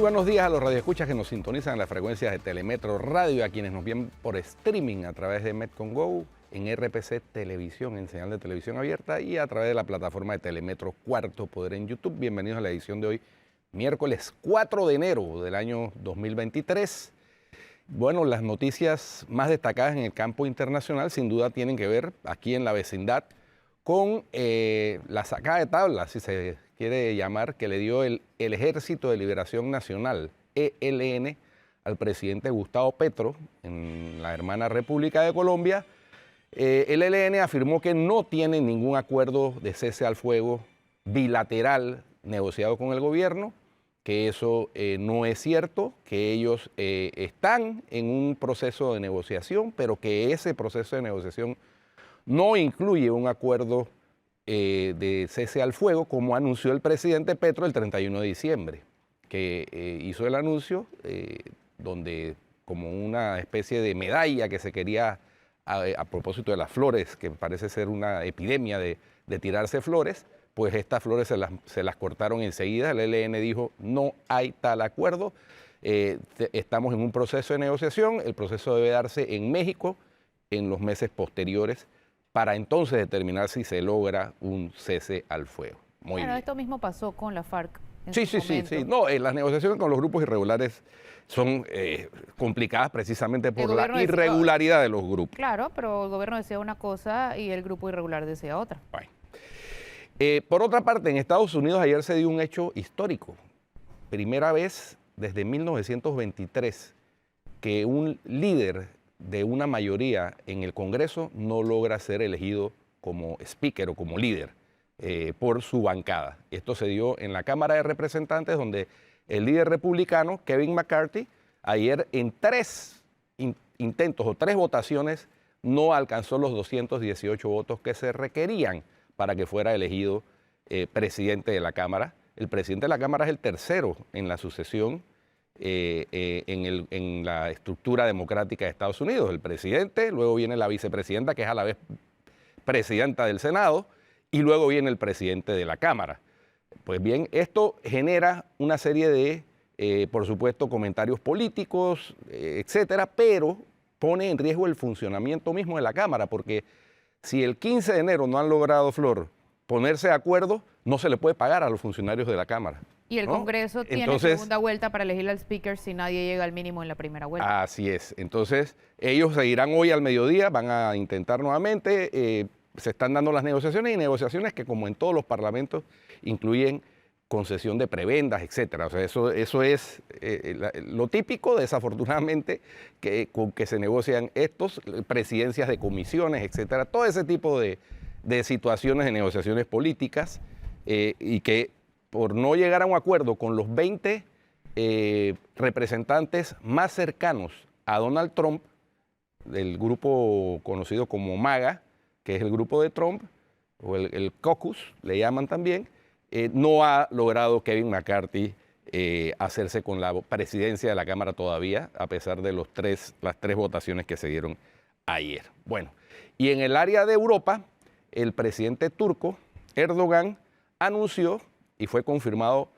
buenos días a los radioescuchas que nos sintonizan en las frecuencias de Telemetro Radio y a quienes nos ven por streaming a través de Metcon Go, en RPC Televisión, en señal de televisión abierta y a través de la plataforma de Telemetro Cuarto Poder en YouTube. Bienvenidos a la edición de hoy, miércoles 4 de enero del año 2023. Bueno, las noticias más destacadas en el campo internacional sin duda tienen que ver aquí en la vecindad con la sacada de tabla, si se quiere llamar, que le dio el Ejército de Liberación Nacional, ELN, al presidente Gustavo Petro en la hermana República de Colombia. El ELN afirmó que no tiene ningún acuerdo de cese al fuego bilateral negociado con el gobierno, que eso no es cierto, que ellos están en un proceso de negociación, pero que ese proceso de negociación no incluye un acuerdo de cese al fuego, como anunció el presidente Petro el 31 de diciembre, que hizo el anuncio donde como una especie de medalla que se quería, a propósito de las flores, que parece ser una epidemia de tirarse flores, pues estas flores se las cortaron enseguida. El ELN dijo, no hay tal acuerdo, estamos en un proceso de negociación, el proceso debe darse en México en los meses posteriores, para entonces determinar si se logra un cese al fuego. Muy bien. Esto mismo pasó con la FARC. Sí. No, las negociaciones con los grupos irregulares son complicadas precisamente por la irregularidad de los grupos. Claro, pero el gobierno desea una cosa y el grupo irregular desea otra. Bueno. Por otra parte, en Estados Unidos ayer se dio un hecho histórico. Primera vez desde 1923 que un líder de una mayoría en el Congreso no logra ser elegido como speaker o como líder por su bancada. Esto se dio en la Cámara de Representantes, donde el líder republicano, Kevin McCarthy, ayer en tres intentos o tres votaciones no alcanzó los 218 votos que se requerían para que fuera elegido presidente de la Cámara. El presidente de la Cámara es el tercero en la sucesión en la estructura democrática de Estados Unidos. El presidente, luego viene la vicepresidenta, que es a la vez presidenta del Senado, y luego viene el presidente de la Cámara. Pues bien, esto genera una serie de, por supuesto, comentarios políticos, etcétera, pero pone en riesgo el funcionamiento mismo de la Cámara, porque si el 15 de enero no han logrado, Flor, ponerse de acuerdo, no se le puede pagar a los funcionarios de la Cámara. Y el Congreso tiene segunda vuelta para elegir al speaker si nadie llega al mínimo en la primera vuelta. Así es. Entonces, ellos seguirán hoy al mediodía, van a intentar nuevamente, se están dando las negociaciones y negociaciones que, como en todos los parlamentos, incluyen concesión de prebendas, etcétera. O sea, eso es lo típico, desafortunadamente, con que se negocian presidencias de comisiones, etcétera. Todo ese tipo de situaciones de negociaciones políticas y que por no llegar a un acuerdo con los 20 representantes más cercanos a Donald Trump, del grupo conocido como MAGA, que es el grupo de Trump, o el caucus, le llaman también, no ha logrado Kevin McCarthy hacerse con la presidencia de la Cámara todavía, a pesar de las tres votaciones que se dieron ayer. Bueno, y en el área de Europa, el presidente turco, Erdogan, anunció, y fue confirmado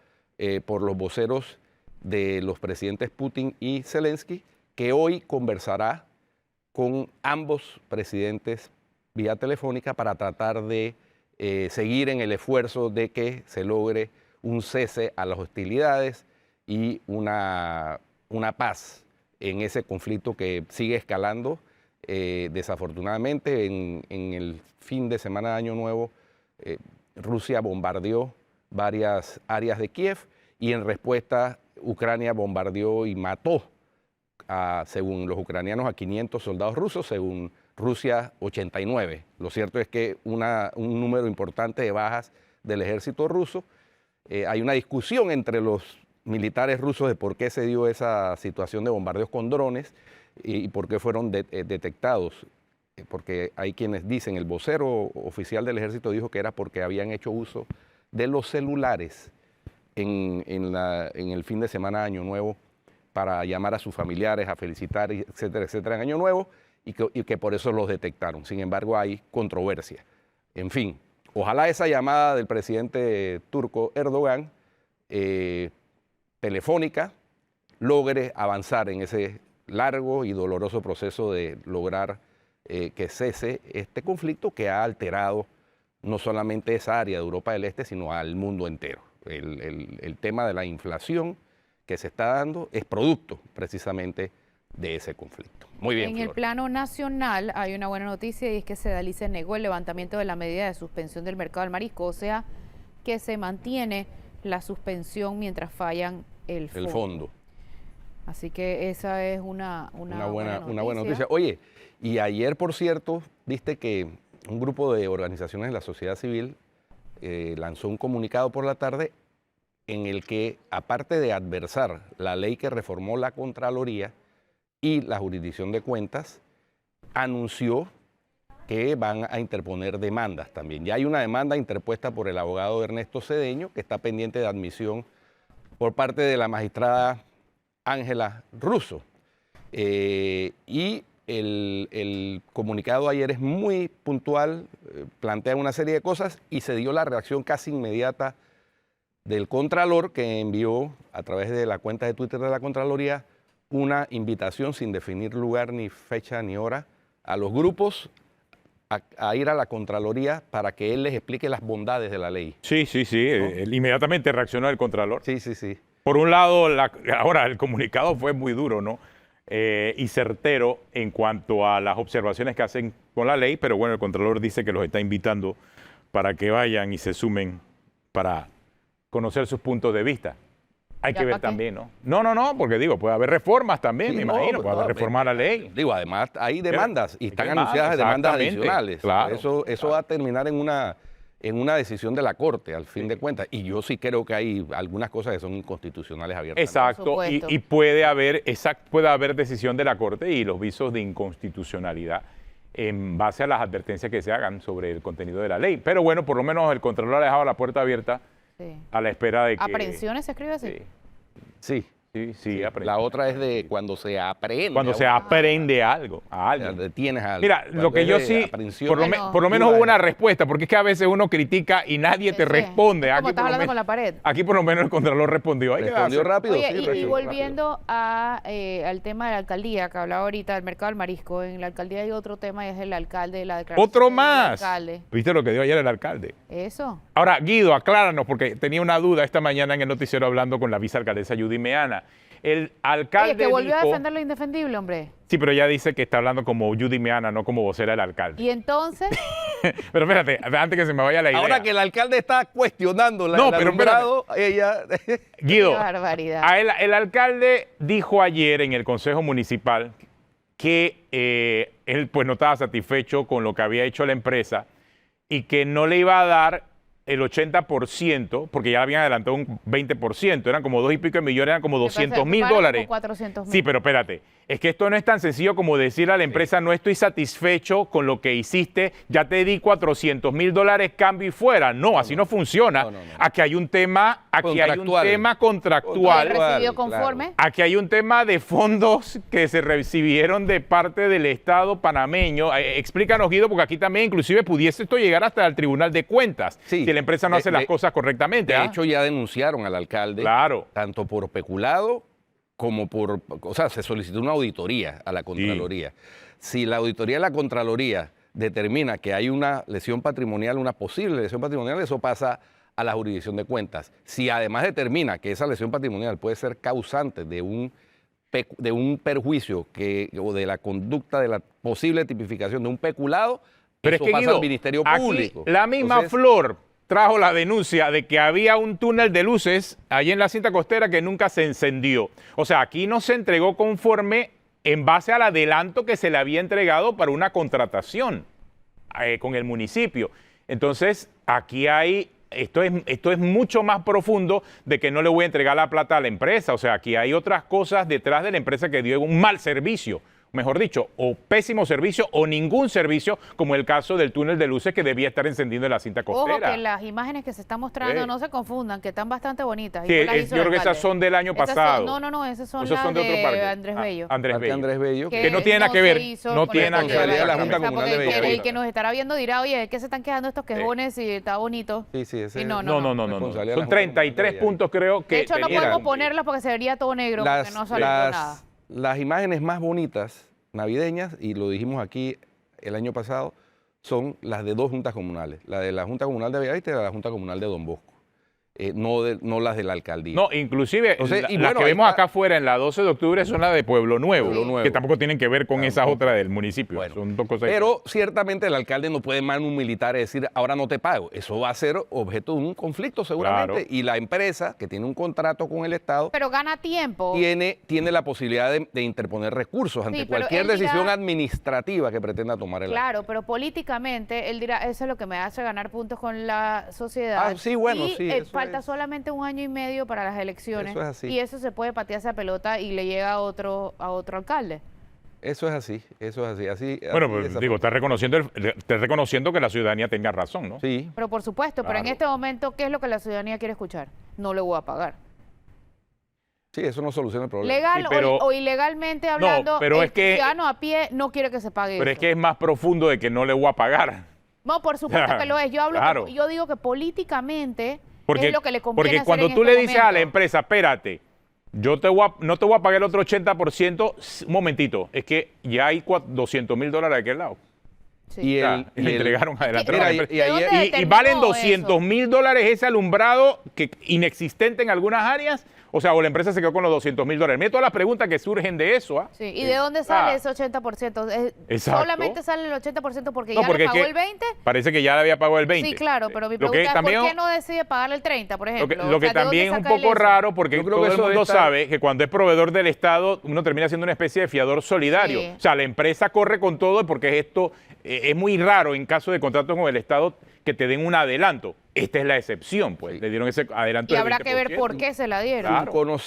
por los voceros de los presidentes Putin y Zelensky, que hoy conversará con ambos presidentes vía telefónica para tratar de seguir en el esfuerzo de que se logre un cese a las hostilidades y una paz en ese conflicto que sigue escalando. Desafortunadamente, en el fin de semana de Año Nuevo, Rusia bombardeó varias áreas de Kiev y en respuesta Ucrania bombardeó y mató, según los ucranianos, a 500 soldados rusos, según Rusia 89. Lo cierto es que un número importante de bajas del ejército ruso. Hay una discusión entre los militares rusos de por qué se dio esa situación de bombardeos con drones y por qué fueron detectados. Porque hay quienes dicen, el vocero oficial del ejército dijo que era porque habían hecho uso de los celulares en el fin de semana de Año Nuevo para llamar a sus familiares, a felicitar, etcétera, etcétera, en Año Nuevo, y que por eso los detectaron. Sin embargo, hay controversia. En fin, ojalá esa llamada del presidente turco Erdogan Telefónica logre avanzar en ese largo y doloroso proceso de lograr que cese este conflicto que ha alterado no solamente esa área de Europa del Este, sino al mundo entero. El tema de la inflación que se está dando es producto precisamente de ese conflicto. Muy bien, En Flor. el plano nacional hay una buena noticia y es que Sedalice negó el levantamiento de la medida de suspensión del mercado del marisco, o sea que se mantiene la suspensión mientras fallan el fondo. Así que esa es una buena noticia. Oye, y ayer, por cierto, viste que un grupo de organizaciones de la sociedad civil lanzó un comunicado por la tarde en el que, aparte de adversar la ley que reformó la Contraloría y la jurisdicción de cuentas, anunció que van a interponer demandas también. Ya hay una demanda interpuesta por el abogado Ernesto Cedeño, que está pendiente de admisión por parte de la magistrada Ángela Russo. Y el comunicado ayer es muy puntual, plantea una serie de cosas y se dio la reacción casi inmediata del Contralor, que envió a través de la cuenta de Twitter de la Contraloría una invitación sin definir lugar, ni fecha, ni hora a los grupos a ir a la Contraloría para que él les explique las bondades de la ley. Sí, ¿no? Él inmediatamente reaccionó el Contralor. Sí. Por un lado, ahora el comunicado fue muy duro, ¿no? Y certero en cuanto a las observaciones que hacen con la ley, pero bueno, el Contralor dice que los está invitando para que vayan y se sumen para conocer sus puntos de vista. Hay que ver también, ¿no? No, porque digo, puede haber reformas también, sí, me imagino, puede haber reformar la ley. Digo, además hay demandas y están anunciadas demandas adicionales. Claro, eso va a terminar en una decisión de la Corte, al fin de cuentas. Y yo sí creo que hay algunas cosas que son inconstitucionales abiertas. Exacto, y puede haber decisión de la Corte y los visos de inconstitucionalidad en base a las advertencias que se hagan sobre el contenido de la ley. Pero bueno, por lo menos el Contralor ha dejado la puerta abierta a la espera de que... ¿Aprehensiones se escribe así? Sí. La otra es de cuando se aprende. Cuando se aprende algo, a alguien. Detienes a alguien. Mira, lo que yo sí, por lo menos hubo una respuesta, porque es que a veces uno critica y nadie te responde. Como estás hablando con la pared. Aquí por lo menos el Contralor respondió. Respondió rápido. Oye, y volviendo al tema de la alcaldía, que hablaba ahorita del mercado del marisco, en la alcaldía hay otro tema y es el alcalde, la declaración. ¡Otro más! ¿Viste lo que dio ayer el alcalde? Eso. Ahora, Guido, acláranos, porque tenía una duda esta mañana en el noticiero hablando con la vicealcaldesa Yudy Meana. El alcalde Oye, que volvió a defender lo indefendible, hombre. Sí, pero ella dice que está hablando como Yudy Meana, no como vocera del alcalde. ¿Y entonces? Pero espérate, antes que se me vaya la idea. Ahora que el alcalde está cuestionando la ella... Guido, qué barbaridad. El alcalde dijo ayer en el Consejo Municipal que él pues no estaba satisfecho con lo que había hecho la empresa y que no le iba a dar el 80%, porque ya habían adelantado un 20%, eran como 2 y pico de millones, eran como $200,000. 400,000. Sí, pero espérate, es que esto no es tan sencillo como decir a la empresa, no estoy satisfecho con lo que hiciste, ya te di $400,000, cambio y fuera. No, así no funciona. No. Aquí hay un tema, contractual. ¿Recibió conforme? Claro. Aquí hay un tema de fondos que se recibieron de parte del Estado panameño. Explícanos, Guido, porque aquí también inclusive pudiese esto llegar hasta el Tribunal de Cuentas, si la empresa no hace las cosas correctamente. De hecho, ya denunciaron al alcalde, tanto por peculado como por... O sea, se solicitó una auditoría a la Contraloría. Sí. Si la auditoría de la Contraloría determina que hay una lesión patrimonial, una posible lesión patrimonial, eso pasa a la jurisdicción de cuentas. Si además determina que esa lesión patrimonial puede ser causante de un perjuicio o de la conducta de la posible tipificación de un peculado, pero eso es que, pasa Guido, al Ministerio Público. La misma Flor trajo la denuncia de que había un túnel de luces allí en la cinta costera que nunca se encendió. O sea, aquí no se entregó conforme en base al adelanto que se le había entregado para una contratación con el municipio. Entonces, aquí hay... Esto es mucho más profundo de que no le voy a entregar la plata a la empresa. O sea, aquí hay otras cosas detrás de la empresa que dio un mal servicio mejor dicho, o pésimo servicio o ningún servicio, como el caso del túnel de luces que debía estar encendido en la cinta costera. Ojo que las imágenes que se están mostrando no se confundan, que están bastante bonitas. Sí, yo creo que esas son del año pasado. No, esas son las de otro parque. Andrés Bello. Andrés Bello. Que no tiene nada que ver. No tiene nada que ver. La Junta Comunal de Bellavista. El que nos estará viendo dirá, oye, ¿de qué se están quedando estos quejones y está bonito? Sí, ese no. Son 33 puntos, creo que. De hecho, no podemos ponerlas porque se vería todo negro, porque no sale nada. Las imágenes más bonitas navideñas, y lo dijimos aquí el año pasado, son las de dos juntas comunales, la de la Junta Comunal de Bellavista y la de la Junta Comunal de Don Bosco, no las de la alcaldía. No, inclusive las que vemos acá afuera en la 12 de octubre son las de Pueblo Nuevo, que tampoco tienen que ver con esas otras del municipio. Bueno, son dos cosas pero ciertamente el alcalde no puede mandar un militar y decir, ahora no te pago. Eso va a ser objeto de un conflicto seguramente. Claro. Y la empresa, que tiene un contrato con el Estado, pero gana tiempo, tiene la posibilidad de interponer recursos ante cualquier decisión administrativa que pretenda tomar el Claro, pero políticamente él dirá, eso es lo que me hace ganar puntos con la sociedad. Sí, bueno, y falta solamente un año y medio para las elecciones. Eso es así. Y eso se puede patear esa pelota y le llega a otro alcalde. Eso es así. Bueno, pues, digo, está reconociendo que la ciudadanía tenga razón, ¿no? Sí. Pero por supuesto, pero en este momento, ¿qué es lo que la ciudadanía quiere escuchar? No le voy a pagar. Sí, eso no soluciona el problema. Legal o ilegalmente hablando, pero el ciudadano a pie no quiere que se pague Pero es que es más profundo de que no le voy a pagar. No, por supuesto que lo es. Yo digo que políticamente es lo que le conviene Porque hacer cuando en tú este le dices momento. a la empresa, espérate, no te voy a pagar el otro 80%, un momentito, es que ya hay $200,000 de aquel lado. Sí. Y le entregaron adelante. Y valen $200,000 ese alumbrado que inexistente en algunas áreas. O sea, o la empresa se quedó con los $200,000. Mira todas las preguntas que surgen de eso. Sí, ¿y de dónde sale ese 80%? ¿Solamente sale el 80% porque ya le pagó el 20%? Parece que ya le había pagado el 20%. Sí, claro, pero mi pregunta es ¿por qué no decide pagarle el 30%, por ejemplo? Lo que también es un poco raro, porque todo el mundo sabe que cuando es proveedor del Estado, uno termina siendo una especie de fiador solidario. Sí. O sea, la empresa corre con todo porque esto es muy raro en caso de contratos con el Estado que te den un adelanto. Esta es la excepción, pues. Sí. Le dieron ese adelanto. Y habrá que ver por qué se la dieron. Claro.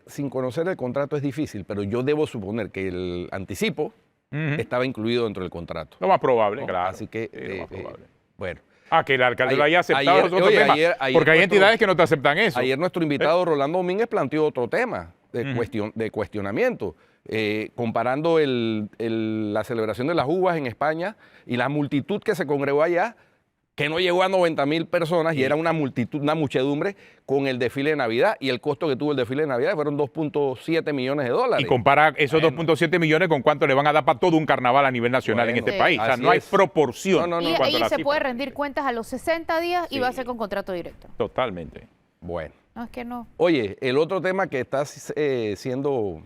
Sin conocer el contrato es difícil, pero yo debo suponer que el anticipo estaba incluido dentro del contrato. Lo más probable, claro. Así que, lo más probable. Bueno. Que el alcalde lo haya aceptado es otro tema. Porque hay entidades que no te aceptan eso. Ayer nuestro invitado Rolando Domínguez planteó otro tema de cuestionamiento. Comparando la celebración de las uvas en España y la multitud que se congregó allá, que no llegó a 90,000 personas y era una muchedumbre con el desfile de Navidad, y el costo que tuvo el desfile de Navidad fueron $2.7 millones. Y compara esos 2.7 millones con cuánto le van a dar para todo un carnaval a nivel nacional en este país. O sea, no hay proporción. Y se puede rendir cuentas a los 60 días y va a ser con contrato directo. Totalmente. Bueno. No, es que no. Oye, el otro tema que está siendo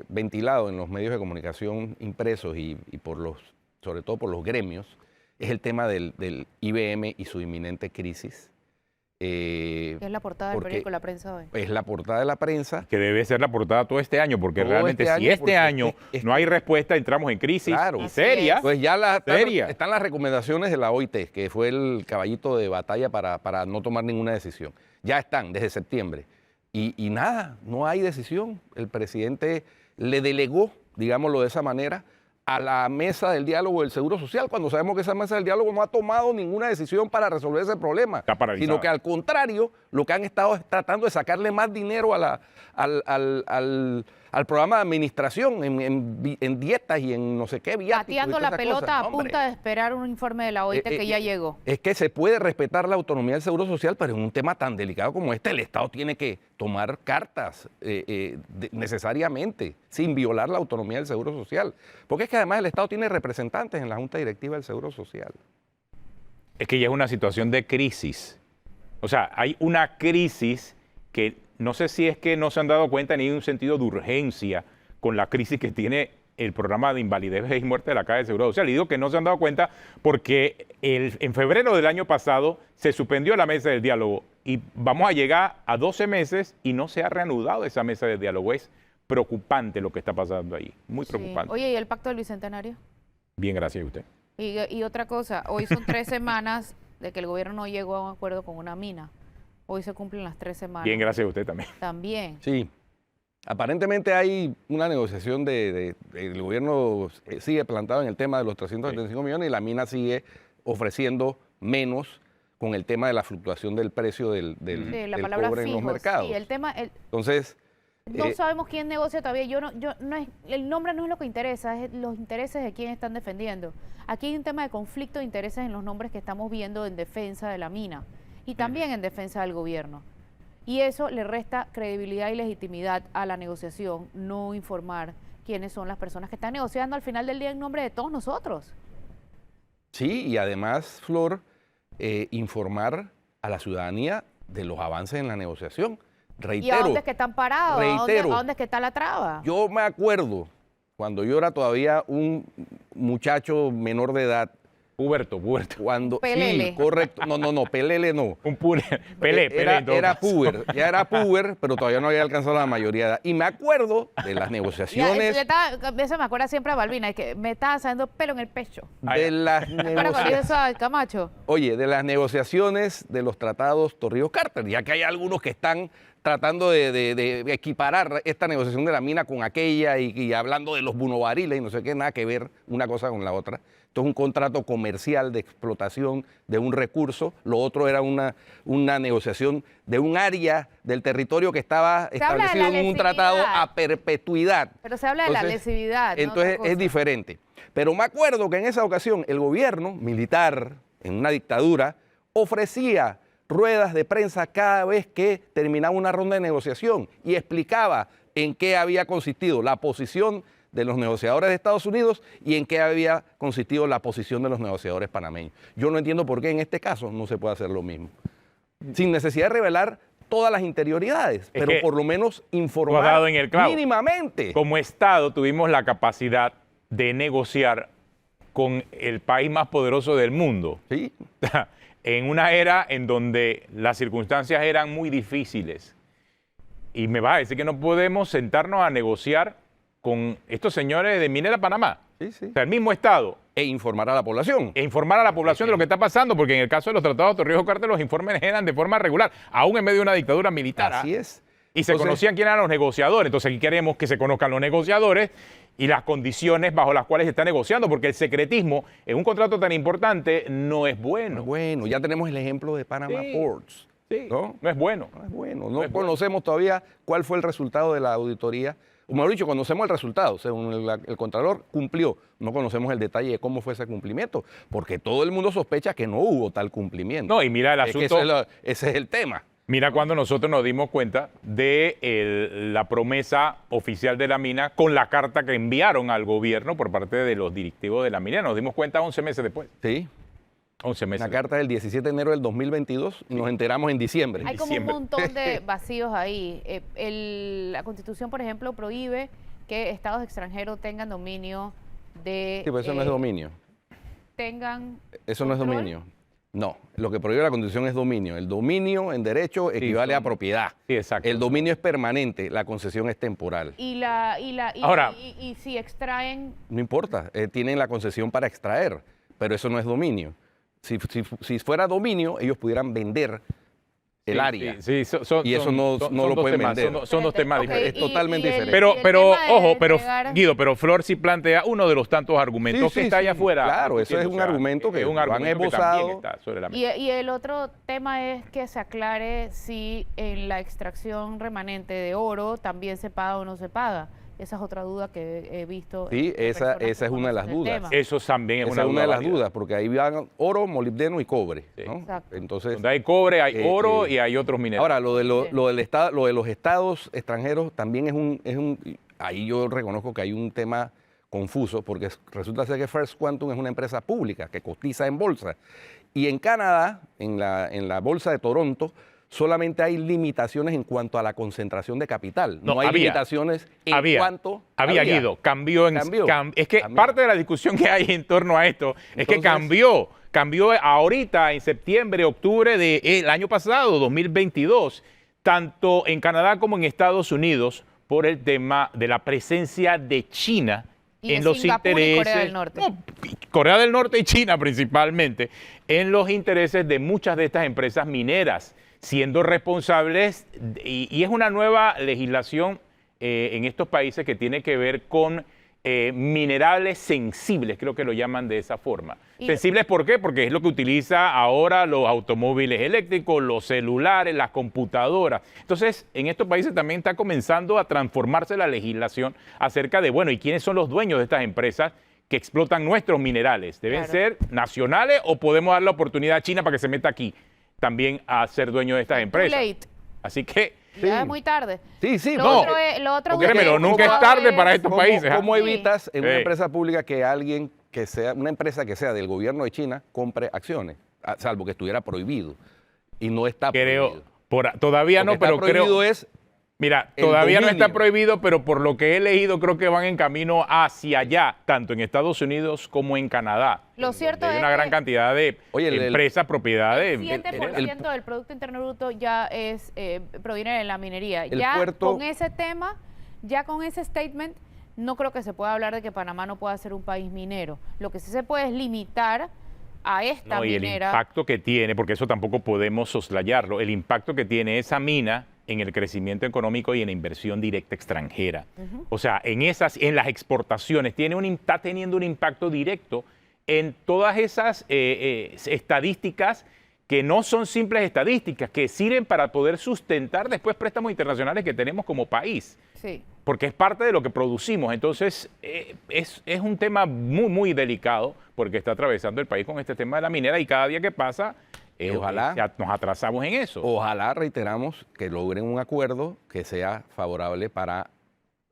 ventilado en los medios de comunicación impresos y sobre todo por los gremios, es el tema del IBM y su inminente crisis. Es la portada del periódico La Prensa hoy. Es la portada de La Prensa. Que debe ser la portada todo este año, porque realmente si este año no hay respuesta, entramos en crisis seria. Pues ya están las recomendaciones de la OIT, que fue el caballito de batalla para no tomar ninguna decisión. Ya están desde septiembre. Y nada, no hay decisión. El presidente le delegó, digámoslo de esa manera, a la mesa del diálogo del Seguro Social, cuando sabemos que esa mesa del diálogo no ha tomado ninguna decisión para resolver ese problema, sino que al contrario, lo que han estado es tratando de sacarle más dinero al programa de administración en dietas y en no sé qué viáticos. Pateando la pelota a punta de esperar un informe de la OIT que ya llegó. Es que se puede respetar la autonomía del Seguro Social, pero en un tema tan delicado como este, el Estado tiene que tomar cartas necesariamente, sin violar la autonomía del Seguro Social. Porque es que además el Estado tiene representantes en la Junta Directiva del Seguro Social. Es que ya es una situación de crisis. O sea, hay una crisis que no sé si es que no se han dado cuenta ni hay un sentido de urgencia con la crisis que tiene el programa de invalidez y muerte de la Caja de Seguro Social. Y digo que no se han dado cuenta porque en febrero del año pasado se suspendió la mesa del diálogo y vamos a llegar a 12 meses y no se ha reanudado esa mesa de diálogo. Es preocupante lo que está pasando ahí, muy preocupante. Oye, ¿y el pacto del Bicentenario? Bien, gracias a usted. Y otra cosa, hoy son 3 semanas de que el gobierno no llegó a un acuerdo con una mina. Hoy se cumplen las 3 semanas. Bien, gracias a usted también. También. Sí. Aparentemente hay una negociación el gobierno sigue plantado en el tema de los 375 millones y la mina sigue ofreciendo menos con el tema de la fluctuación del precio del cobre en los mercados. Sí, Entonces, no sabemos quién negocia todavía. El nombre no es lo que interesa, es los intereses de quién están defendiendo. Aquí hay un tema de conflicto de intereses en los nombres que estamos viendo en defensa de la mina y también en defensa del gobierno. Y eso le resta credibilidad y legitimidad a la negociación, no informar quiénes son las personas que están negociando al final del día en nombre de todos nosotros. Sí, y además, Flor, informar a la ciudadanía de los avances en la negociación. Reitero. ¿Y a dónde es que están parados? Reitero, ¿A dónde es que está la traba? Yo me acuerdo cuando yo era todavía un muchacho menor de edad. Puberto. Cuando, Pelele. sí, correcto. No, Pelele no. Pelé. Era puber, ya era puber, pero todavía no había alcanzado la mayoría de edad. Y me acuerdo de las negociaciones. Eso me acuerda siempre a Balbina, que me estaba saliendo pelo en el pecho. De las negociaciones. Camacho. Oye, de las negociaciones de los tratados Torrijos-Carter, ya que hay algunos que están tratando de equiparar esta negociación de la mina con aquella y hablando de los bunovariles y no sé qué, nada que ver una cosa con la otra. Esto es un contrato comercial de explotación de un recurso, lo otro era una negociación de un área del territorio que estaba establecido en un tratado a perpetuidad. Pero se habla de la lesividad. Entonces es diferente. Pero me acuerdo que en esa ocasión el gobierno militar, en una dictadura, ofrecía ruedas de prensa cada vez que terminaba una ronda de negociación y explicaba en qué había consistido la posición de los negociadores de Estados Unidos y en qué había consistido la posición de los negociadores panameños. Yo no entiendo por qué en este caso no se puede hacer lo mismo. Sin necesidad de revelar todas las interioridades, pero por lo menos informar mínimamente. Como Estado tuvimos la capacidad de negociar con el país más poderoso del mundo. Sí. En una era en donde las circunstancias eran muy difíciles. Y me va a decir que no podemos sentarnos a negociar con estos señores de Minera Panamá. Sí, sí. O sea, el mismo Estado. E informar a la población. E informar a la población de lo que está pasando, porque en el caso de los tratados de Torrijos-Carter los informes eran de forma regular, aún en medio de una dictadura militar. Así es. Y se conocían quiénes eran los negociadores. Entonces aquí queremos que se conozcan los negociadores y las condiciones bajo las cuales se está negociando, porque el secretismo en un contrato tan importante no es bueno. No es bueno. Ya tenemos el ejemplo de Panama Ports. Sí, no es bueno. No es bueno. No conocemos todavía cuál fue el resultado de la auditoría. O mejor dicho, conocemos el resultado. Según el Contralor cumplió. No conocemos el detalle de cómo fue ese cumplimiento, porque todo el mundo sospecha que no hubo tal cumplimiento. No, y mira el asunto. Ese es el tema. Mira cuando nosotros nos dimos cuenta de la promesa oficial de la mina con la carta que enviaron al gobierno por parte de los directivos de la mina. Nos dimos cuenta 11 meses después. Sí. 11 meses. La carta del 17 de enero del 2022 y nos enteramos en diciembre. Hay como un montón de vacíos ahí. La Constitución, por ejemplo, prohíbe que estados extranjeros tengan dominio de... Sí, pero eso no es dominio. Eso no es dominio. No, lo que prohíbe la Constitución es dominio. El dominio en derecho equivale a propiedad. Sí, exacto. El dominio es permanente, la concesión es temporal. Ahora, si extraen... No importa, tienen la concesión para extraer, pero eso no es dominio. Si fuera dominio, ellos pudieran vender el área. Y eso no lo pueden vender. Son dos temas diferentes. Es totalmente diferente. Pero Flor sí plantea uno de los tantos argumentos que está allá afuera. Claro, eso es un argumento que lo han esbozado. Y el otro tema es que se aclare si en la extracción remanente de oro también se paga o no se paga. Esa es otra duda que he visto. Sí, esa es una de las dudas. Eso también es una de las dudas, porque ahí van oro, molibdeno y cobre. ¿no? Exacto. Entonces, donde hay cobre, hay oro y hay otros minerales. Ahora, lo de los estados extranjeros también es un... Ahí yo reconozco que hay un tema confuso, porque resulta ser que First Quantum es una empresa pública que cotiza en bolsa. Y en Canadá, en la bolsa de Toronto, solamente hay limitaciones en cuanto a la concentración de capital. No hay limitaciones en cuanto... Guido, cambió. Es que parte de la discusión que hay en torno a esto es que cambió ahorita en septiembre, octubre del año pasado, 2022, tanto en Canadá como en Estados Unidos, por el tema de la presencia de China en los intereses. Corea del Norte. Corea del Norte y China principalmente, en los intereses de muchas de estas empresas mineras, siendo responsables, y es una nueva legislación en estos países que tiene que ver con minerales sensibles, creo que lo llaman de esa forma. ¿Sensibles por qué? Porque es lo que utiliza ahora los automóviles eléctricos, los celulares, las computadoras. Entonces, en estos países también está comenzando a transformarse la legislación acerca de, bueno, ¿y quiénes son los dueños de estas empresas que explotan nuestros minerales? ¿Deben ser nacionales o podemos dar la oportunidad a China para que se meta aquí también a ser dueño de estas empresas? Así que... Ya es muy tarde. Sí, lo otro pero nunca es tarde para estos países. ¿Cómo evitas en una empresa pública que alguien que sea, una empresa que sea del gobierno de China, compre acciones? Salvo que estuviera prohibido. Y no está prohibido. Todavía no, pero creo... Mira, todavía no está prohibido, pero por lo que he leído creo que van en camino hacia allá, tanto en Estados Unidos como en Canadá. Lo cierto es que hay una gran cantidad de empresas, propiedades. El 7% del Producto Interno Bruto ya proviene de la minería. Con ese tema, ya con ese statement, no creo que se pueda hablar de que Panamá no pueda ser un país minero. Lo que sí se puede es limitar a esta minera. Y el impacto que tiene, porque eso tampoco podemos soslayarlo, el impacto que tiene esa mina en el crecimiento económico y en la inversión directa extranjera. O sea, en las exportaciones, está teniendo un impacto directo en todas esas estadísticas que no son simples estadísticas, que sirven para poder sustentar después préstamos internacionales que tenemos como país. Sí. Porque es parte de lo que producimos. Entonces, es un tema muy, muy delicado porque está atravesando el país con este tema de la minera y cada día que pasa... ojalá nos atrasamos en eso. Ojalá, reiteramos, que logren un acuerdo que sea favorable para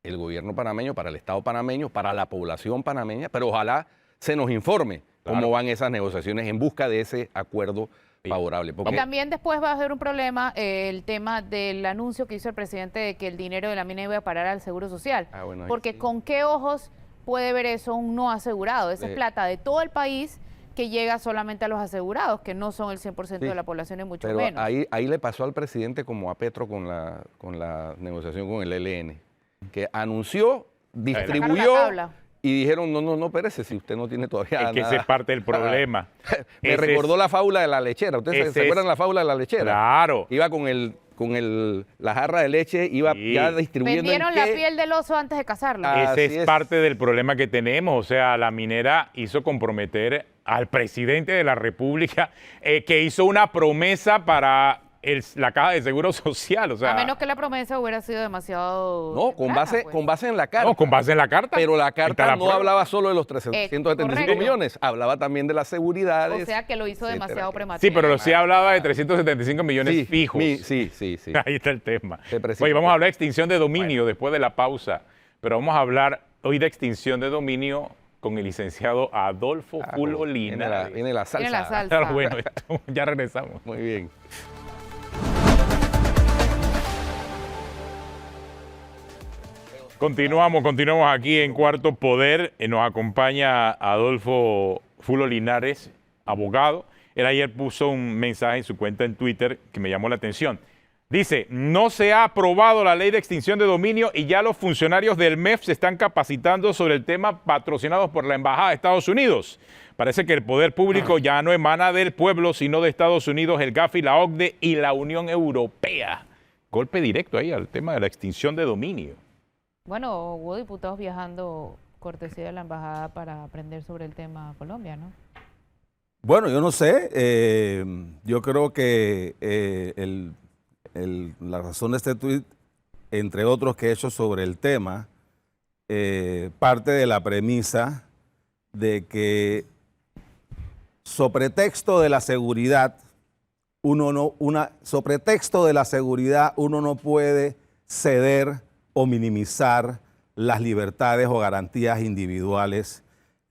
el gobierno panameño, para el Estado panameño, para la población panameña, pero ojalá se nos informe cómo van esas negociaciones en busca de ese acuerdo favorable. Y también después va a ser un problema el tema del anuncio que hizo el presidente de que el dinero de la mina iba a parar al Seguro Social. Porque ¿con qué ojos puede ver eso un no asegurado? Esa es plata de todo el país que llega solamente a los asegurados, que no son el 100% de la población y mucho menos. Ahí le pasó al presidente como a Petro con la negociación con el ELN, que anunció, distribuyó y dijeron, no, espérese, si usted no tiene todavía nada. Es que ese es parte del problema. Me recordó la fábula de la lechera. ¿Ustedes se acuerdan la fábula de la lechera? Claro. Iba con la jarra de leche, iba ya distribuyendo. Vendieron la piel del oso antes de cazarlo. Ese es parte del problema que tenemos. O sea, la minera hizo comprometer al presidente de la República que hizo una promesa para la Caja de Seguro Social. O sea, a menos que la promesa hubiera sido demasiado... No, con base en la carta. No, con base en la carta. Pero la carta no hablaba solo de los 375 millones, hablaba también de las seguridades. O sea que lo hizo demasiado prematuro. Sí, pero sí hablaba de 375 millones fijos. Sí. Ahí está el tema. Oye, vamos a hablar de extinción de dominio después de la pausa, pero vamos a hablar hoy de extinción de dominio con el licenciado Adolfo Fulo Linares. Viene la salsa. Bueno, ya regresamos. Muy bien. Continuamos aquí en Cuarto Poder. Nos acompaña Adolfo Fulo Linares, abogado. Él ayer puso un mensaje en su cuenta en Twitter que me llamó la atención. Dice, no se ha aprobado la ley de extinción de dominio y ya los funcionarios del MEF se están capacitando sobre el tema patrocinados por la Embajada de Estados Unidos. Parece que el poder público ya no emana del pueblo, sino de Estados Unidos, el GAFI, la OCDE y la Unión Europea. Golpe directo ahí al tema de la extinción de dominio. Bueno, hubo diputados viajando cortesía de la embajada para aprender sobre el tema Colombia, ¿no? Bueno, yo no sé. Yo creo que la razón de este tuit, entre otros que he hecho sobre el tema, parte de la premisa de que, sobre texto de la seguridad, uno no puede ceder o minimizar las libertades o garantías individuales,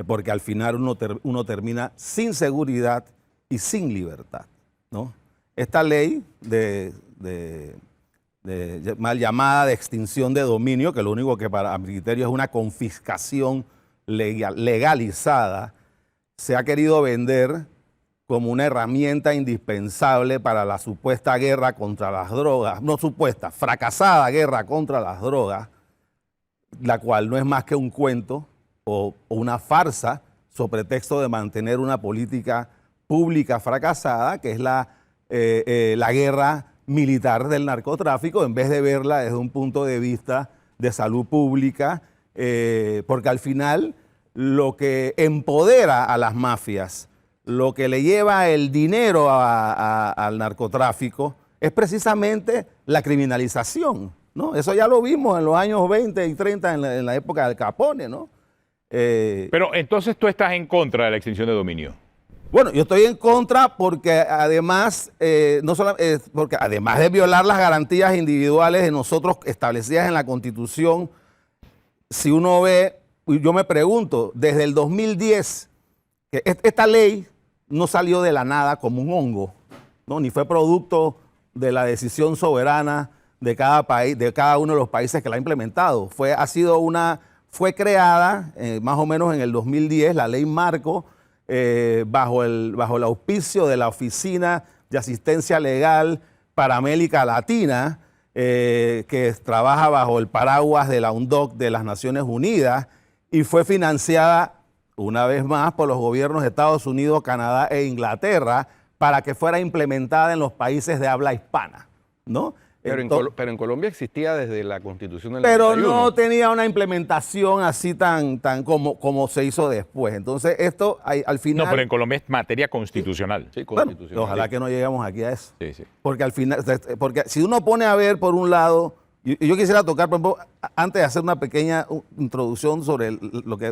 porque al final uno termina sin seguridad y sin libertad, ¿no? Esta ley mal llamada de extinción de dominio, que lo único que para mi criterio es una confiscación legalizada, se ha querido vender como una herramienta indispensable para la supuesta guerra contra las drogas, no supuesta, fracasada guerra contra las drogas, la cual no es más que un cuento o una farsa sobre pretexto de mantener una política pública fracasada, que es la guerra militar del narcotráfico, en vez de verla desde un punto de vista de salud pública, porque al final lo que empodera a las mafias, lo que le lleva el dinero al narcotráfico es precisamente la criminalización, ¿no? Eso ya lo vimos en los años 20 y 30 en la época del Capone, ¿no? Pero entonces tú estás en contra de la extinción de dominio. Bueno, yo estoy en contra porque además, porque además de violar las garantías individuales de nosotros establecidas en la Constitución, si uno ve, yo me pregunto, desde el 2010, que esta ley no salió de la nada como un hongo, ¿no? Ni fue producto de la decisión soberana de cada país, de cada uno de los países que la ha implementado. Fue creada más o menos en el 2010, la ley Marco, bajo el auspicio de la Oficina de Asistencia Legal para América Latina, que trabaja bajo el paraguas de la UNODC de las Naciones Unidas, y fue financiada una vez más por los gobiernos de Estados Unidos, Canadá e Inglaterra para que fuera implementada en los países de habla hispana, ¿no? Pero en Colombia existía desde la Constitución del Pero 91. no tenía una implementación así tan como se hizo después. Entonces esto al final... No, pero en Colombia es materia constitucional. Sí, constitucional. Bueno, ojalá que no lleguemos aquí a eso. Sí, sí. Porque al final, porque si uno pone a ver por un lado, yo quisiera tocar, por ejemplo, antes de hacer una pequeña introducción sobre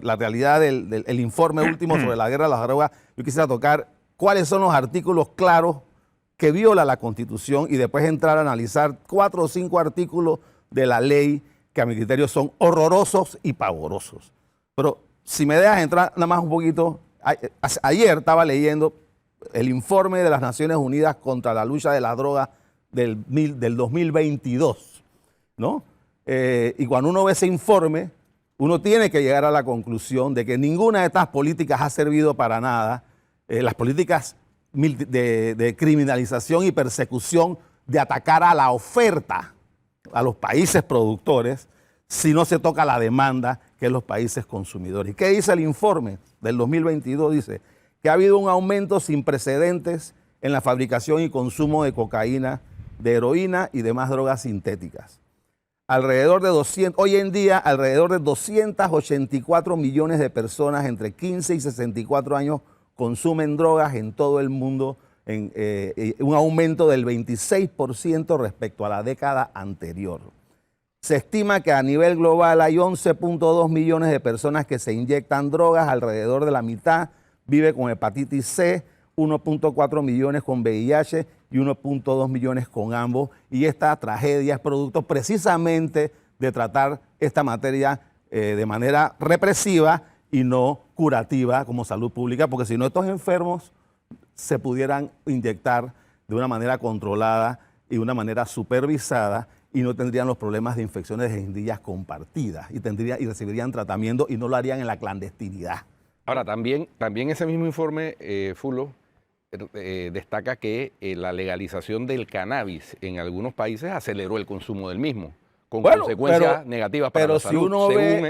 la realidad del informe último sobre la guerra de las drogas, yo quisiera tocar cuáles son los artículos claros que viola la Constitución y después entrar a analizar 4 o 5 artículos de la ley que a mi criterio son horrorosos y pavorosos. Pero si me dejas entrar nada más un poquito, ayer estaba leyendo el informe de las Naciones Unidas contra la lucha de las drogas del 2022, ¿no? Y cuando uno ve ese informe, uno tiene que llegar a la conclusión de que ninguna de estas políticas ha servido para nada. Las políticas de criminalización y persecución, de atacar a la oferta, a los países productores, si no se toca la demanda, que es los países consumidores. ¿Y qué dice el informe del 2022? Dice que ha habido un aumento sin precedentes en la fabricación y consumo de cocaína, de heroína y demás drogas sintéticas. Hoy en día, alrededor de 284 millones de personas entre 15 y 64 años consumen drogas en todo el mundo, un aumento del 26% respecto a la década anterior. Se estima que a nivel global hay 11.2 millones de personas que se inyectan drogas, alrededor de la mitad vive con hepatitis C, 1.4 millones con VIH y 1.2 millones con ambos. Y esta tragedia es producto precisamente de tratar esta materia de manera represiva y no curativa como salud pública, porque si no estos enfermos se pudieran inyectar de una manera controlada y de una manera supervisada y no tendrían los problemas de infecciones de guindillas compartidas y recibirían tratamiento y no lo harían en la clandestinidad. Ahora, también ese mismo informe, Fulo, destaca que la legalización del cannabis en algunos países aceleró el consumo del mismo, con consecuencias negativas para la salud.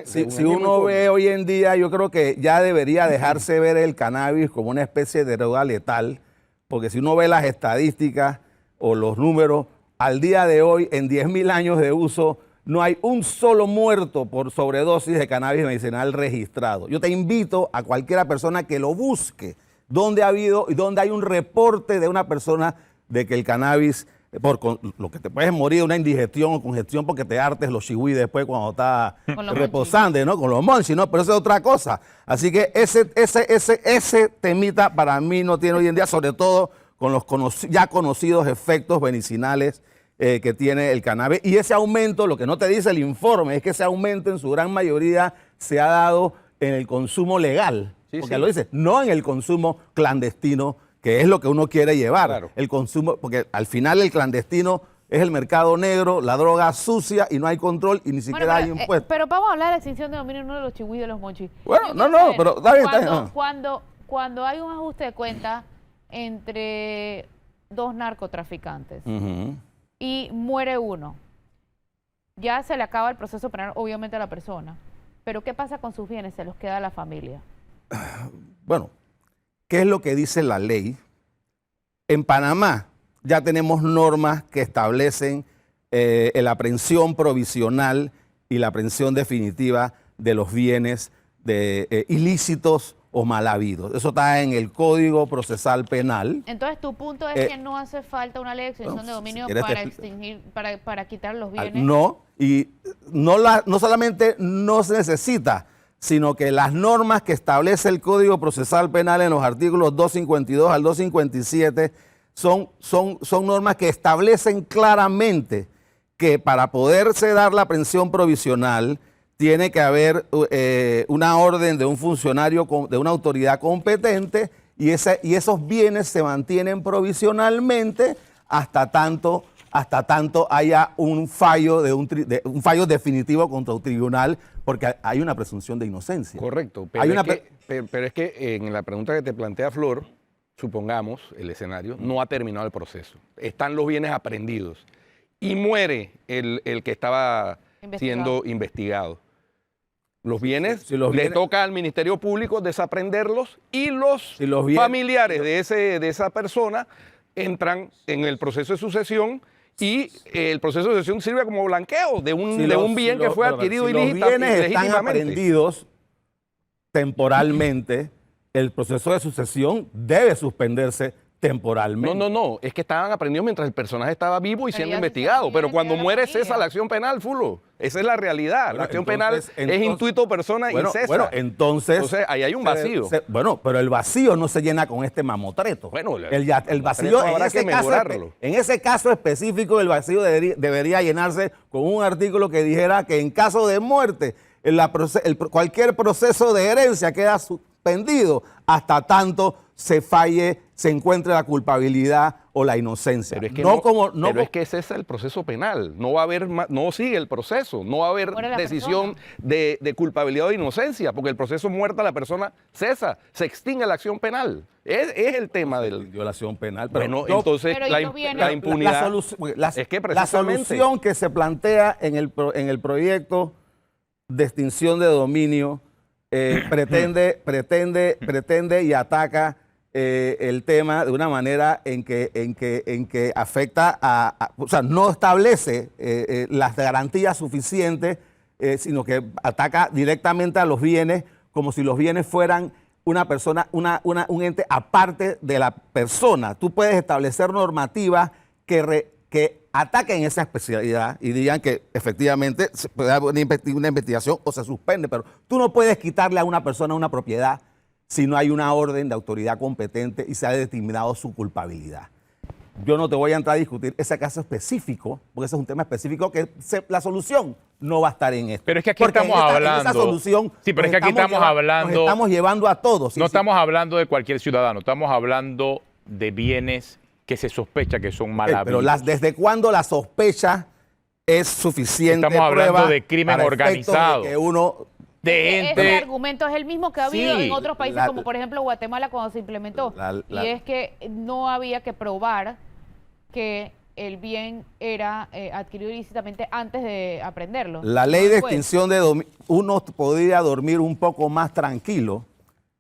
Si uno ve hoy en día, yo creo que ya debería dejarse ver el cannabis como una especie de droga letal, porque si uno ve las estadísticas o los números, al día de hoy, en 10.000 años de uso, no hay un solo muerto por sobredosis de cannabis medicinal registrado. Yo te invito a cualquiera persona que lo busque, donde ha habido y donde hay un reporte de una persona de que el cannabis, lo que te puedes morir de una indigestión o congestión porque te hartes los chihui después cuando estás reposando, ¿no? Con los monchis, ¿no? Pero eso es otra cosa. Así que ese temita para mí no tiene hoy en día, sobre todo con los ya conocidos efectos medicinales que tiene el cannabis. Y ese aumento, lo que no te dice el informe, es que ese aumento en su gran mayoría se ha dado en el consumo legal. Porque lo dice, no en el consumo clandestino, que es lo que uno quiere llevar. Claro. El consumo, porque al final el clandestino es el mercado negro, la droga sucia y no hay control y ni siquiera hay impuestos. Pero vamos a hablar de la extinción de dominio, no de los chihuis de los monchis. Bueno, pero está bien. Cuando hay un ajuste de cuenta entre dos narcotraficantes y muere uno, ya se le acaba el proceso penal, obviamente, a la persona. Pero ¿qué pasa con sus bienes? Se los queda a la familia. Bueno, ¿qué es lo que dice la ley? En Panamá ya tenemos normas que establecen la aprehensión provisional y la aprehensión definitiva de los bienes ilícitos o mal habidos. Eso está en el Código Procesal Penal. Entonces, tu punto es que no hace falta una ley de extinción de dominio para extinguir, para quitar los bienes. No, y no solamente no se necesita, sino que las normas que establece el Código Procesal Penal en los artículos 252 al 257 son normas que establecen claramente que para poderse dar la aprehensión provisional tiene que haber una orden de un funcionario, de una autoridad competente, y esos bienes se mantienen provisionalmente hasta tanto haya un fallo, un fallo definitivo contra un tribunal, porque hay una presunción de inocencia. Correcto, pero es que en la pregunta que te plantea Flor, supongamos el escenario, no ha terminado el proceso. Están los bienes aprehendidos y muere el que estaba siendo investigado. Los bienes, le toca al Ministerio Público desaprenderlos y los familiares de esa persona entran en el proceso de sucesión, y el proceso de sucesión sirve como blanqueo de un bien que fue adquirido ilícitamente. Los bienes están aprehendidos temporalmente, el proceso de sucesión debe suspenderse temporalmente. No, es que estaban aprendidos mientras el personaje estaba vivo y siendo investigado, pero cuando muere cesa la acción penal, Fulo. Esa es la realidad. Bueno, la acción penal es intuito persona y cesa. Bueno, entonces ahí hay un vacío. Pero el vacío no se llena con este mamotreto. Bueno, el vacío en ese caso específico, el vacío debería llenarse con un artículo que dijera que en caso de muerte, cualquier proceso de herencia queda suspendido hasta tanto se encuentre la culpabilidad o la inocencia. Pero es que ese es el proceso penal. No va a haber, no sigue el proceso, no va a haber decisión de culpabilidad o de inocencia, porque el proceso muerta la persona cesa, se extingue la acción penal. Es el tema del violación penal. Pero entonces la impunidad es que precisamente la solución que se plantea en el proyecto de extinción de dominio pretende y ataca el tema de una manera en que afecta o sea, no establece las garantías suficientes, sino que ataca directamente a los bienes como si los bienes fueran una persona, un ente aparte de la persona. Tú puedes establecer normativas que ataquen esa especialidad y digan que efectivamente se puede haber una investigación o se suspende, pero tú no puedes quitarle a una persona una propiedad si no hay una orden de autoridad competente y se ha determinado su culpabilidad. Yo no te voy a entrar a discutir ese caso específico, porque ese es un tema específico que la solución no va a estar en esto. Pero es que aquí estamos hablando... esa solución sí, pero es que aquí estamos hablando... Nos estamos llevando a todos. No estamos hablando de cualquier ciudadano, estamos hablando de bienes que se sospecha que son mal habidos. Pero ¿desde cuándo la sospecha es suficiente? Estamos hablando de crimen organizado. De que uno... Ese argumento es el mismo que ha habido en otros países, como por ejemplo Guatemala cuando se implementó. Y es que no había que probar que el bien era adquirido ilícitamente antes de aprenderlo. La ley de extinción de dominio, uno podría dormir un poco más tranquilo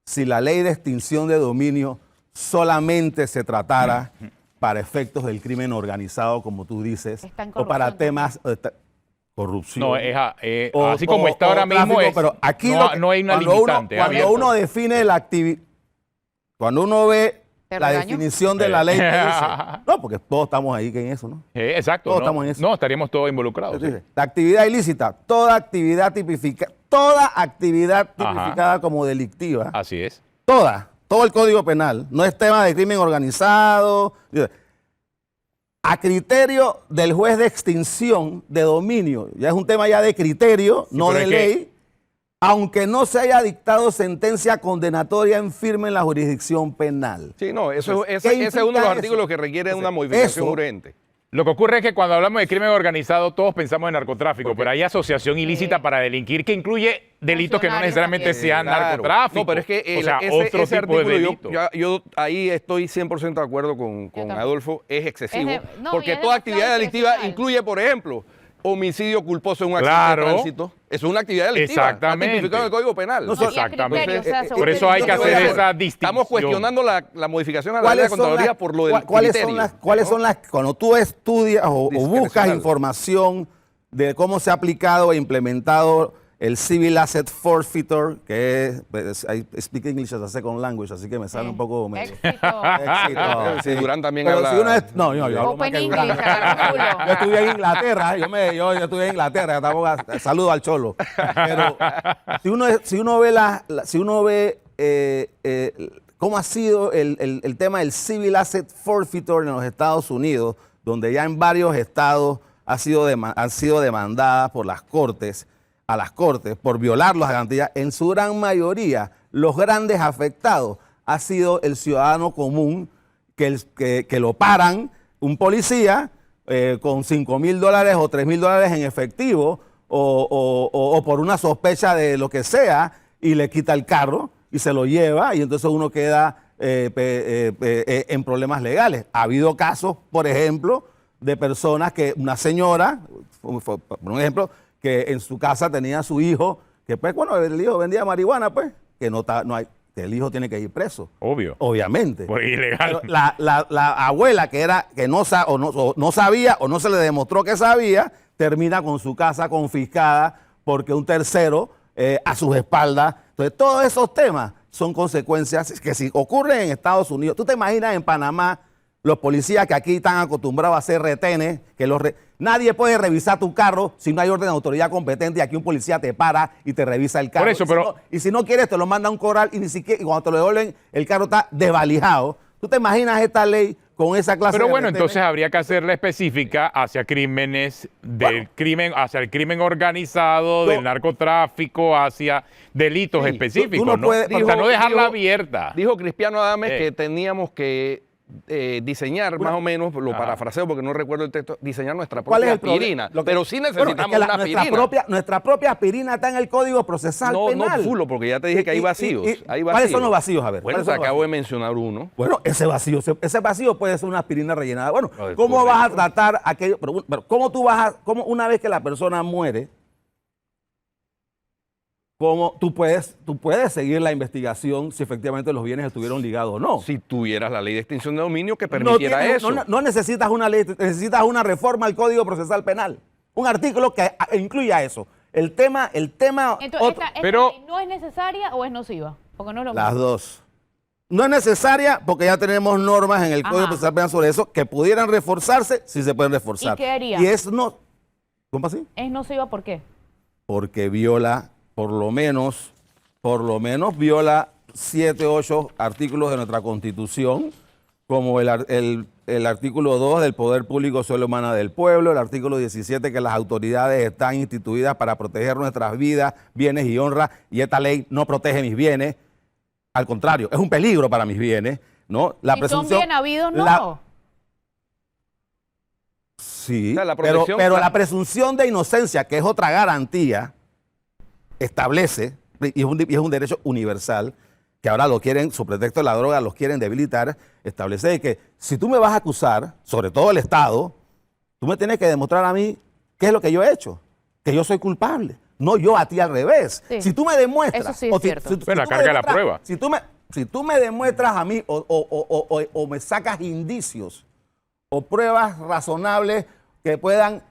si la ley de extinción de dominio solamente se tratara para efectos del crimen organizado, como tú dices, o para temas... corrupción. No, así como está ahora mismo, pero aquí no hay una limitante. Cuando uno define la actividad, cuando uno ve la definición de la ley, dice, no, porque todos estamos ahí en eso, ¿no? Exacto. Todos estamos en eso. No, estaríamos todos involucrados. Sí. La actividad ilícita, toda actividad tipificada como delictiva. Así es. Todo el Código Penal, no es tema de crimen organizado. A criterio del juez de extinción de dominio, ya es un tema ya de criterio, sí, no de ley, aunque no se haya dictado sentencia condenatoria en firme en la jurisdicción penal. Sí, no, ese es uno de los artículos que requiere una modificación urgente. Lo que ocurre es que cuando hablamos de crimen organizado todos pensamos en narcotráfico, pero hay asociación ilícita para delinquir que incluye delitos que no necesariamente sean narcotráfico. No, pero es que ese artículo, yo ahí estoy 100% de acuerdo con Adolfo, es excesivo, porque toda actividad delictiva incluye, por ejemplo, homicidio culposo en un accidente de tránsito. Eso es una actividad delictiva. Exactamente. Está tipificado en el Código Penal. No, exactamente. Por eso hay que hacer esa distinción. Estamos cuestionando la modificación a la ley de Contraloría por lo del criterio. ¿Cuáles son las, cuando tú estudias o buscas información de cómo se ha aplicado e implementado el Civil Asset Forfeiture, que es, pues, I speak English as a second language, así que me sale un poco medio. Éxito. Sí. Durán también Pero habla. si uno es, no, yo hablo más Open que English, Durán. agarra culo. Yo estudié en Inglaterra, yo estudié en Inglaterra, saludo al cholo. Pero si uno ve cómo ha sido el tema del Civil Asset Forfeiture en los Estados Unidos, donde ya en varios estados han sido demandadas por las cortes, a las cortes por violar las garantías, en su gran mayoría los grandes afectados ha sido el ciudadano común que lo paran un policía con $5,000 o $3,000 en efectivo o por una sospecha de lo que sea y le quita el carro y se lo lleva y entonces uno queda en problemas legales. Ha habido casos, por ejemplo, de personas una señora, por un ejemplo, que en su casa tenía a su hijo, que pues, bueno, el hijo vendía marihuana, pues, que que el hijo tiene que ir preso. Obvio. Obviamente. Pues ilegal. Pero la abuela que no sabía o no se le demostró que sabía, termina con su casa confiscada porque un tercero a sus espaldas. Entonces, todos esos temas son consecuencias que si ocurren en Estados Unidos, tú te imaginas en Panamá, los policías que aquí están acostumbrados a hacer retenes, nadie puede revisar tu carro si no hay orden de autoridad competente y aquí un policía te para y te revisa el carro. Por eso, y si no quieres te lo manda a un corral y cuando te lo devuelven el carro está desvalijado. ¿Tú te imaginas esta ley con esa clase de Pero bueno, retenes? entonces habría que hacerla específica hacia crímenes hacia el crimen organizado, del narcotráfico, hacia delitos específicos, tú no ¿no? puedes- O sea, no dejarla abierta. Dijo Cristiano Adames que teníamos que diseñar más o menos, lo parafraseo porque no recuerdo el texto, diseñar nuestra ¿Cuál es propia el problema? aspirina. Pero sí necesitamos es que una aspirina. nuestra propia aspirina está en el Código Procesal No Penal. fulo, porque ya te dije que hay vacíos. Hay ¿Cuáles vacíos. son los vacíos? A ver. Bueno, ¿cuáles te son los acabo de vacíos? mencionar uno. Bueno, ese vacío puede ser una aspirina rellenada. Bueno, No, es ¿cómo correcto. vas a tratar aquello? Pero ¿cómo una vez que la persona muere, cómo tú puedes seguir la investigación si efectivamente los bienes estuvieron ligados o no? Si tuvieras la ley de extinción de dominio que permitiera eso. No necesitas una ley, necesitas una reforma al Código Procesal Penal. Un artículo que incluya eso. El tema. Entonces, otro- ¿esta pero- ley no es necesaria o es nociva? Porque no es lo Las mismo. dos. No es necesaria porque ya tenemos normas en el Código Ajá. Procesal Penal sobre eso que pudieran reforzarse, sí se pueden reforzar. ¿Y qué haría? Y es no. ¿Cómo así? ¿Es nociva por qué? Porque viola, por lo menos viola 7, 8 artículos de nuestra Constitución, como el artículo 2 del poder público sobre la humana del pueblo, el artículo 17 que las autoridades están instituidas para proteger nuestras vidas, bienes y honra, y esta ley no protege mis bienes, al contrario, es un peligro para mis bienes, ¿no? La Si son bien habidos, no. Sí, O sea, la pero protección- la presunción de inocencia, que es otra garantía, establece, y es un derecho universal, que ahora lo quieren, su pretexto de la droga, los quieren debilitar, establece que si tú me vas a acusar, sobre todo el Estado, tú me tienes que demostrar a mí qué es lo que yo he hecho, que yo soy culpable, no yo a ti al revés. Sí. Si tú me demuestras... Eso sí es cierto. Bueno, la tú me carga de la demuestras- prueba. Si tú me demuestras a mí o me sacas indicios o pruebas razonables que puedan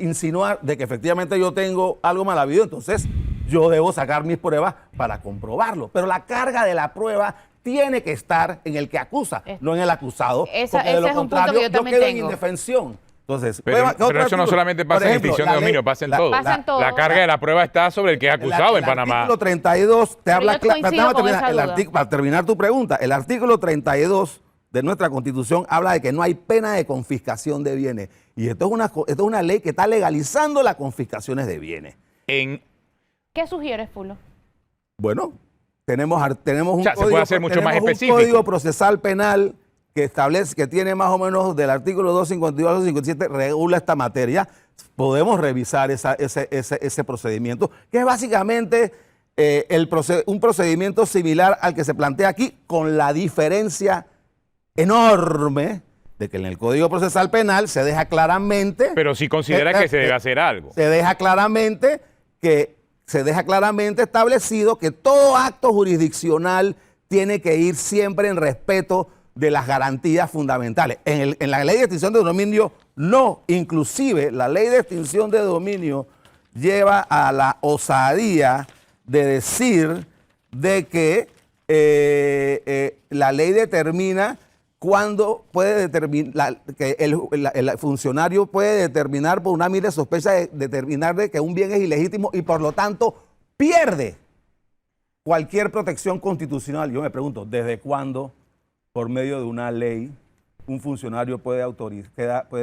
insinuar de que efectivamente yo tengo algo mal habido, entonces yo debo sacar mis pruebas para comprobarlo. Pero la carga de la prueba tiene que estar en el que acusa, no en el acusado. Porque de ese lo es un punto contrario, que yo también quedo en tengo. indefensión. Entonces, Pero ¿qué otro eso no artículo? solamente pasa Por en ejemplo, extinción de la dominio, ley- pasa en la- todo. Pasa en todo. La carga de la prueba está sobre el que es acusado en El Panamá. artículo 32 te habla yo coincido déjame con terminar, esa duda. para terminar tu pregunta, el artículo 32 de nuestra Constitución habla de que no hay pena de confiscación de bienes. Y esto es una ley que está legalizando las confiscaciones de bienes. ¿Qué sugieres, Fulo? Bueno, tenemos un O sea, se puede hacer mucho más tenemos específico. un Código Procesal Penal que establece, que tiene más o menos del artículo 252 al 257, regula esta materia. Podemos revisar ese procedimiento, que es básicamente un procedimiento similar al que se plantea aquí, con la diferencia enorme de que en el Código Procesal Penal se deja claramente... Pero si considera que se debe hacer algo. Se deja claramente establecido que todo acto jurisdiccional tiene que ir siempre en respeto de las garantías fundamentales. En la ley de extinción de dominio No, inclusive la ley de extinción de dominio lleva a la osadía de decir de que la ley determina cuándo puede determinar, que el funcionario puede determinar por una mera sospecha de determinar de que un bien es ilegítimo y por lo tanto pierde cualquier protección constitucional. Yo me pregunto, ¿desde cuándo por medio de una ley un funcionario puede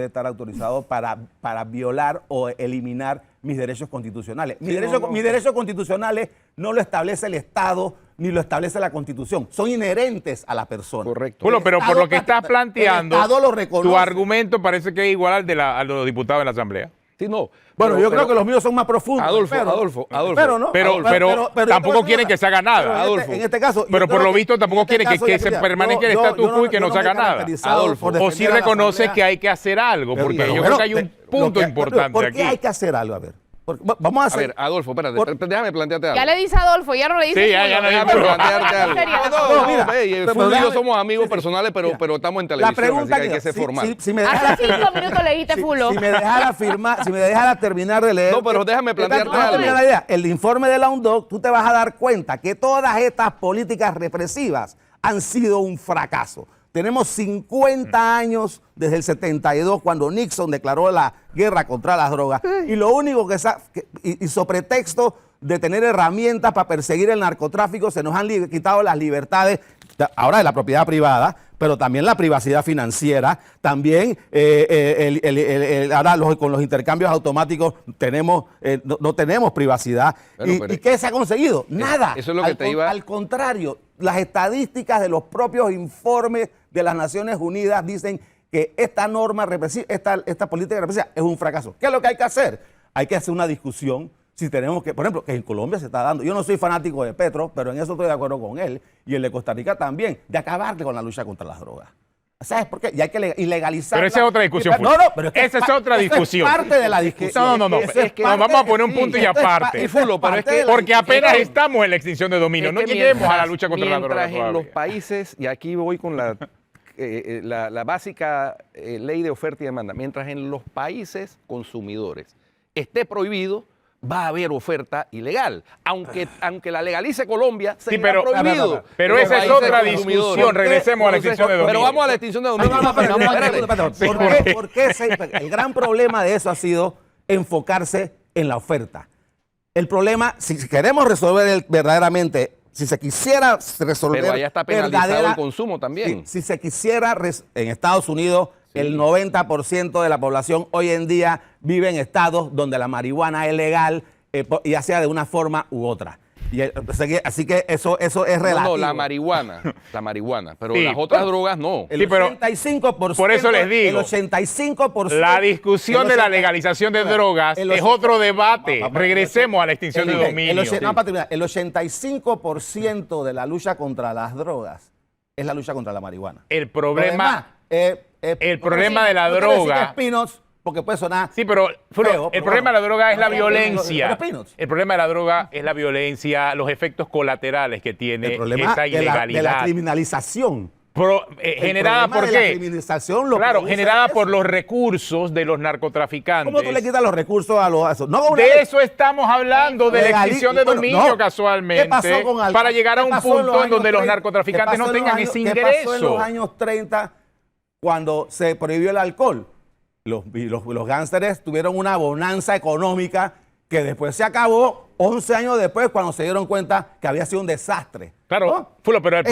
estar autorizado para violar o eliminar mis derechos constitucionales? Mis derechos constitucionales no lo establece el Estado ni lo establece la Constitución. Son inherentes a la persona. Correcto. Bueno, pero por lo que estás planteando, el Estado lo reconoce. tu argumento parece que es igual al de a los diputados de la Asamblea. Sí, no. Bueno, yo creo que los míos son más profundos. Adolfo. Pero tampoco quieren que se haga nada. Adolfo. En este caso. Pero por lo visto tampoco quieren que se permanezca el status quo y que no se haga nada. Adolfo. O sí reconoce que hay que hacer algo, porque yo creo que hay un punto importante ¿por aquí. qué hay que hacer algo? A ver. Vamos a hacer. A ver, Adolfo, espérate, déjame plantearte algo. Ya le dice Adolfo, ya no le dice. Sí, ya no Déjame plantearte algo. No, mira, Fulvio y yo somos amigos personales, pero estamos en televisión, La pregunta así que hay que ser formal. Si me Hace 5 minutos le dijiste Fulo. Si me dejara terminar de leer. No, pero déjame plantearte algo. La idea. El informe de la UNDOC, tú te vas a dar cuenta que todas estas políticas represivas han sido un fracaso. Tenemos 50 años desde el 72, cuando Nixon declaró la guerra contra las drogas, y lo único y sobre pretexto de tener herramientas para perseguir el narcotráfico, se nos han quitado las libertades, ahora de la propiedad privada, pero también la privacidad financiera, también ahora con los intercambios automáticos no tenemos privacidad. Bueno, ¿Y qué se ha conseguido? Nada. Eso es lo que te iba... Al contrario, las estadísticas de los propios informes de las Naciones Unidas dicen que esta norma represiva, esta política represiva es un fracaso. ¿Qué es lo que hay que hacer? Hay que hacer una discusión. Si tenemos que, por ejemplo, que en Colombia se está dando, yo no soy fanático de Petro, pero en eso estoy de acuerdo con él, y el de Costa Rica también, de acabar con la lucha contra las drogas. ¿Sabes por qué? Y hay que ilegalizar. Pero esa es otra discusión. Pero esa es otra discusión. Es parte de la discusión. No. Vamos a poner un punto y aparte. Porque apenas estamos en la extinción de dominio. No lleguemos a la lucha contra la droga. Mientras en los países, y aquí voy con la básica ley de oferta y demanda, mientras en los países consumidores esté prohibido, va a haber oferta ilegal. Aunque la legalice Colombia, seguirá prohibido. Pero esa es otra discusión. Regresemos a la extinción de dominio. Pero vamos a la extinción de dominio. ¿Por qué? El gran problema de eso ha sido enfocarse en la oferta. El problema, si queremos resolver verdaderamente, si se quisiera resolver... Pero allá está penalizado el consumo también. Si se quisiera, en Estados Unidos... Sí. El 90% de la población hoy en día vive en estados donde la marihuana es legal, ya sea de una forma u otra. Así que eso es relativo. No, la marihuana, pero sí, las otras drogas no. El 85%. Por eso les digo. El 85%. La discusión de la legalización de drogas es otro debate. Regresemos a la extinción de dominio. El 85% de la lucha contra las drogas es la lucha contra la marihuana. El problema... El problema de la droga... Porque puede sonar... Sí, pero el problema de la droga es la violencia. El problema de la droga es la violencia, los efectos colaterales que tiene esa ilegalidad. De la criminalización. ¿Generada por qué? Claro, generada por los recursos de los narcotraficantes. ¿Cómo tú le quitas los recursos a los... De eso estamos hablando, de la extinción de dominio casualmente, para llegar a un punto en donde los narcotraficantes no tengan ese ingreso. ¿Qué pasó en los años 30 cuando se prohibió el alcohol? Los gánsteres tuvieron una bonanza económica que después se acabó 11 años después cuando se dieron cuenta que había sido un desastre. Claro, ¿no? Fulo, pero el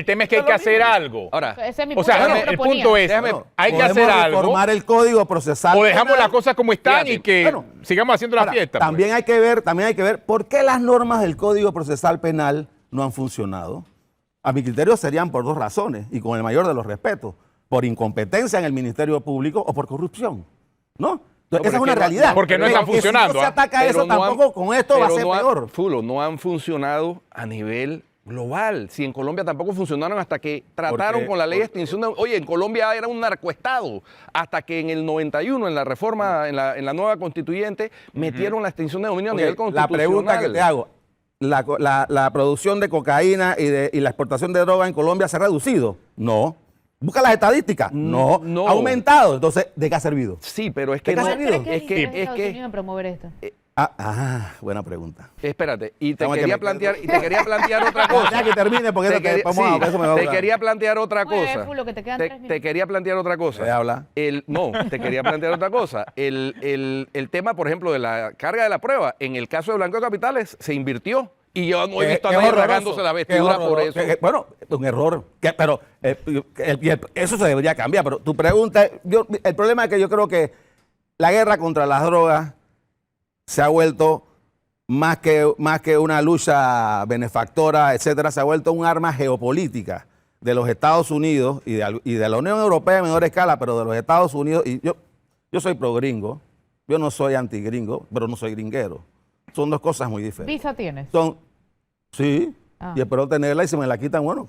tema es que hay que hacer algo. Ahora, el punto es, hay que hacer algo. Reformar el Código Procesal. O dejamos las cosas como están y que sigamos haciendo la fiesta. También hay que ver por qué las normas del Código Procesal Penal no han funcionado. A mi criterio serían por dos razones y con el mayor de los respetos. Por incompetencia en el Ministerio Público o por corrupción, ¿no? Entonces, esa es una realidad. Porque no están funcionando. Si no se ataca eso, tampoco con esto va a ser peor. Fulo, no han funcionado a nivel global. Si en Colombia tampoco funcionaron hasta que trataron con la ley de extinción de... Oye, en Colombia era un narcoestado hasta que en el 91, en la reforma, en la nueva constituyente, metieron la extinción de dominio a nivel constitucional. La pregunta que te hago, ¿la producción de cocaína y la exportación de droga en Colombia se ha reducido? No. Busca las estadísticas. No, no. ha aumentado. Entonces, ¿de qué ha servido? Sí, pero es que ¿De qué no. ha servido? ¿Qué Es que, es Estados que, Unidos en promover esto? Buena pregunta. espérate, y te Tengo que quería meter- plantear otra cosa. Ya que termine, porque Te eso, quería- vamos a- sí, eso me va a te durar. quería plantear otra Muy bien, cosa. Fulo, que te quedan 3 minutos. Te quería plantear otra cosa. ¿Puedes hablar? No, te quería plantear otra cosa. El tema, por ejemplo, de la carga de la prueba, en el caso de Blanco de Capitales, se invirtió. Y yo no he visto a Qué nadie horroroso, rasgándose la qué vestidura por horroroso. eso. Bueno, un error. Pero eso se debería cambiar. Pero tu pregunta, el problema es que yo creo que la guerra contra las drogas se ha vuelto más que una lucha benefactora, etcétera, se ha vuelto un arma geopolítica de los Estados Unidos y de la Unión Europea en menor escala, pero de los Estados Unidos. Y yo soy pro gringo, yo no soy anti gringo, pero no soy gringuero. Son dos cosas muy diferentes. ¿Visa tienes? Sí, Ah. y espero tenerla y si me la quitan, bueno.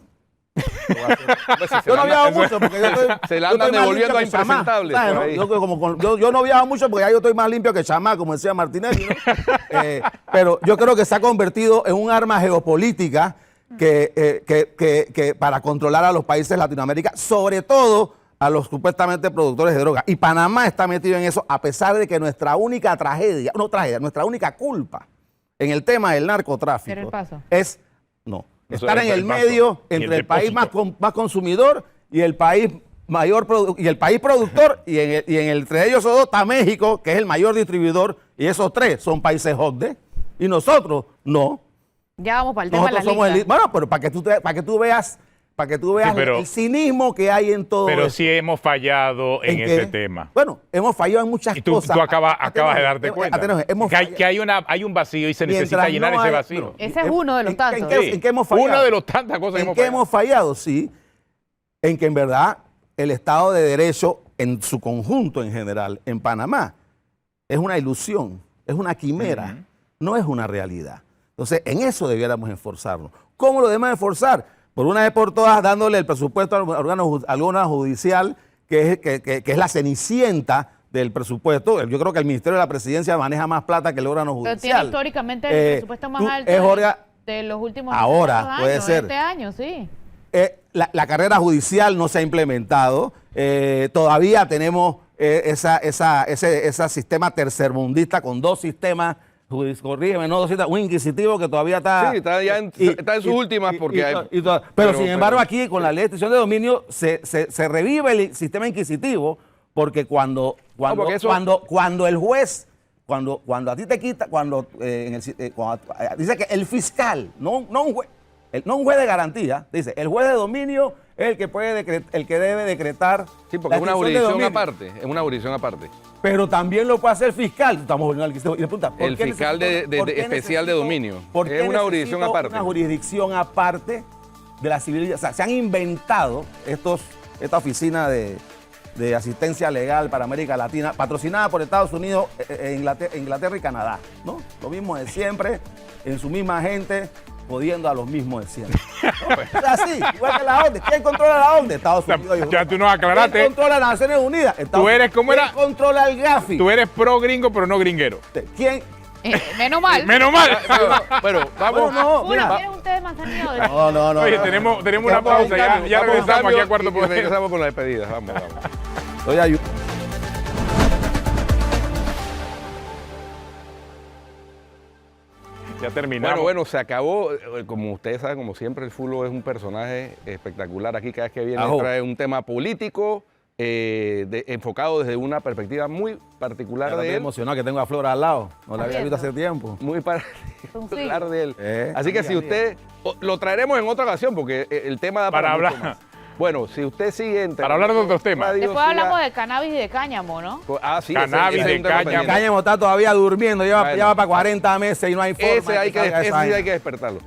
Pues si se Yo la no anda- viajo mucho porque yo estoy. Se la yo andan estoy más devolviendo limpio a que chamá, impresentables ¿sabes, por no? ahí. Yo no viajo mucho porque ya yo estoy más limpio que chamá, como decía Martinelli, ¿no? Pero yo creo que se ha convertido en un arma geopolítica que para controlar a los países de Latinoamérica, sobre todo a los supuestamente productores de droga. Y Panamá está metido en eso, a pesar de que nuestra única nuestra única culpa en el tema del narcotráfico ¿Era el Paso? es estar en el medio y el entre el país depósito. más consumidor y el país y el país productor, y entre ellos dos está México, que es el mayor distribuidor, y esos tres son países OCDE, y nosotros no. Ya vamos para el tema de la Nosotros somos lista. bueno, pero para que tú veas pero- el cinismo que hay en todo Pero esto. sí hemos fallado en ¿En ese qué? tema. Bueno, hemos fallado en muchas Y tú cosas. acabas de Atenógenes, darte cuenta. atenógenes, hemos Que fallado. hay un vacío y se Mientras necesita llenar no ese hay- vacío. no, Ese es uno de los tantos. ¿En qué hemos fallado? Una de las tantas cosas que ¿En hemos qué fallado. hemos fallado? Sí, en que en verdad el Estado de Derecho en su conjunto en general en Panamá es una ilusión, es una quimera, no es una realidad. Entonces, en eso debiéramos esforzarnos. ¿Cómo lo debemos esforzar? Por una vez por todas, dándole el presupuesto al órgano judicial, que es la cenicienta del presupuesto. Yo creo que el Ministerio de la Presidencia maneja más plata que el órgano Pero judicial. tiene históricamente el presupuesto más alto es hora- de los últimos Ahora, 200 puede años, ser. Este año, sí. La carrera judicial no se ha implementado. Todavía tenemos ese sistema tercermundista con dos sistemas, corrígeme, no dos sistemas, un inquisitivo que todavía está... Sí, está ya está en sus últimas porque hay... Pero sin embargo aquí con la ley de extinción de dominio se revive el sistema inquisitivo porque cuando el juez... Cuando a ti te quita, dice que el fiscal, no un juez de garantía, dice, el juez de dominio es el que debe decretar. Sí, porque la es una extinción de jurisdicción dominio. aparte, es una jurisdicción aparte. Pero también lo puede hacer el fiscal. Estamos volviendo al inquisitivo. Y le pregunta, ¿por El qué fiscal necesito- por qué especial de necesito- dominio. por qué Es una jurisdicción necesito aparte. Una jurisdicción aparte de la civilidad. O sea, se han inventado esta oficina de asistencia legal para América Latina, patrocinada por Estados Unidos, Inglaterra y Canadá, ¿no? Lo mismo de siempre, en su misma gente, jodiendo a los mismos de siempre. ¿No? Es así, igual que la ONU. ¿Quién controla la ONU? Estados Unidos. y Europa. Ya tú nos aclaraste. ¿Quién controla las Naciones Unidas? Estados eres Unidos. como era- ¿Quién controla el GAFI? Tú eres pro gringo, pero no gringuero. ¿Quién? Menos mal. Menos mal. Pero vamos... Bueno, no, Fulo, mira. ¿quieres un té de manzanilla o de No. Oye, tenemos una Vamos pausa. a un Ya cambio, regresamos aquí a Cuarto y Poder. regresamos con las despedidas. Vamos. Estoy ayudando. Ya terminamos. Bueno, se acabó. Como ustedes saben, como siempre, el Fulo es un personaje espectacular. Aquí cada vez que viene Ajo. trae un tema político enfocado desde una perspectiva muy particular Estoy de él. emocionado que tengo a Flora al lado. No la había visto hace tiempo. Muy particular de él. Así que amiga, si usted... Lo traeremos en otra ocasión porque el tema da Para mucho hablar. más. Bueno, si usted sigue en Para hablar de otros temas. Radio, Después siga- hablamos de cannabis y de cáñamo, ¿no? Sí, Cannabis, ese es un de tema cáñamo. pendiente. Cáñamo está todavía durmiendo, ya Bueno. va para 40 meses y no hay forma. Ese de hay que, salga ese esa sí hay vaina. que despertarlo.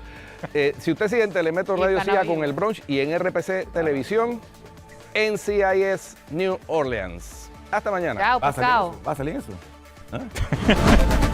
Si usted sigue en Telemetro Y Radio, siga cannabis. con el brunch y en RPC Televisión, NCIS New Orleans. Hhasta mañana. Chao, ¿Va a salir pescado. eso? ¿Va a salir eso? ¿Ah?